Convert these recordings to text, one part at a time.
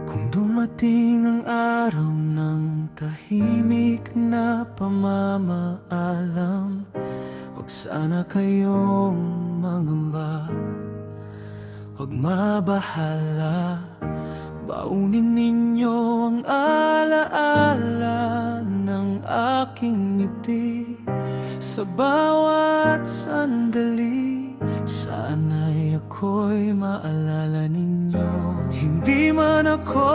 Kung dumating ang araw ng tahimik na pamamaalam, huwag sana kayong mangamba, huwag mabahala. Baunin ninyo ang alaala ng aking ngiti sa bawat sandali. Sana'y ako'y maalala ninyo. Hindi man ako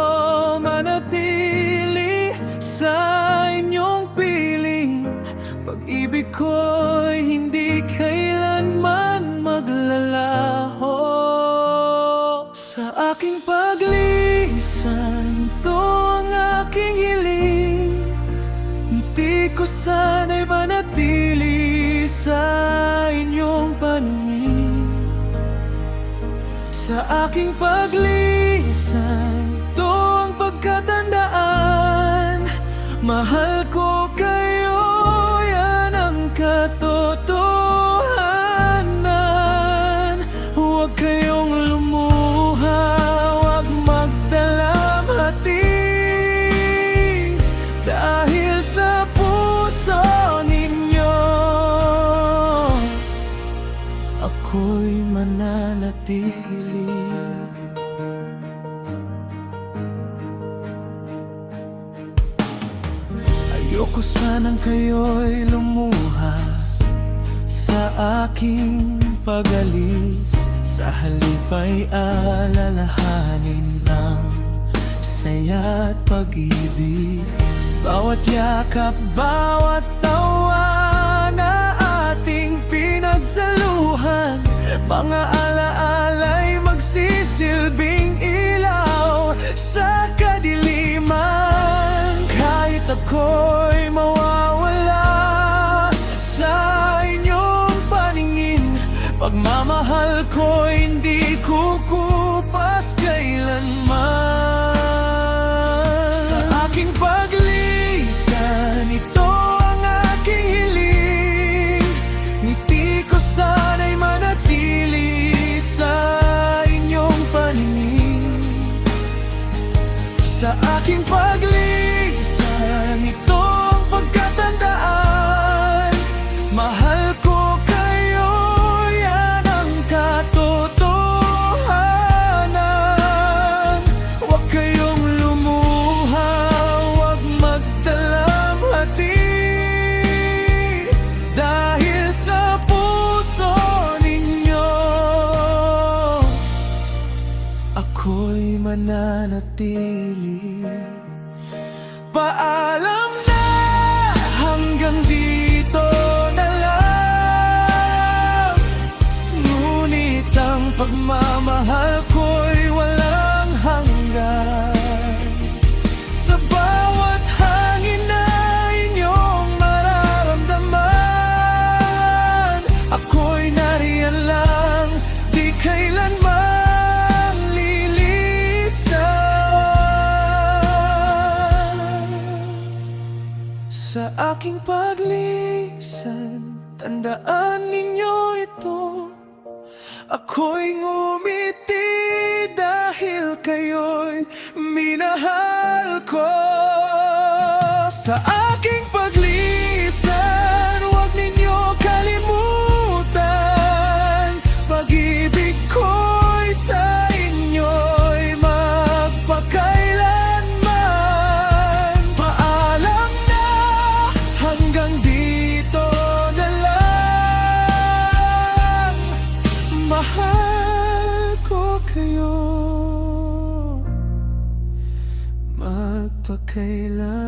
manatili sa inyong piling, pag-ibig ko'y hindi kailanman maglalaho. Sa aking paglisan, ito ang aking hiling. Ngiti ko sana'y manatili sa inyong paningin. Sa aking paglisan, ito ang pagkatandaan. Mahal ko kayo, yan ang katotohanan. Huwag kayong lumuha, huwag magdalamhati, dahil sa puso ninyo ako'y mananatili. Ayoko sanang kayo'y lumuha sa aking pag-alis. Sa halip ay alalahanin ng saya't pag-ibig. Bawat yakap, bawat tawa na ating pinagsaluhan, mga alaala'y magsisilbing ilaw sa kadiliman. Kahit ako'y mawawala sa inyong paningin, pagmamahal ko hindi kukupas kailanman. Sa aking paglisan, ito ang aking hiling. Ngiti ko sana'y manatili sa inyong paningin. Sa aking paglisan, ito ang pagkatandaan. Mahal ko kayo, yan ang katotohanan. Huwag kayong lumuha, huwag magdalamhati, dahil sa puso ninyo ako'y mananatili. Paalam na, hanggang dito na lang. Ngunit ang pagmamahal ko'y walang hanggan. Sa bawat hangin na inyong mararamdaman, ako'y nariyan lang, di kailanman lilisan. Sa aking paglisan, tandaan ninyo ito. Ako'y ngumiti dahil kayo'y minahal ko. Sa aking paglisan, huwag ninyo kalimutan, pag-ibig ko'y sa inyo'y magpakailanman. Paalam na, hanggang dito na lang. Mahal ko kayo, magpakailanman.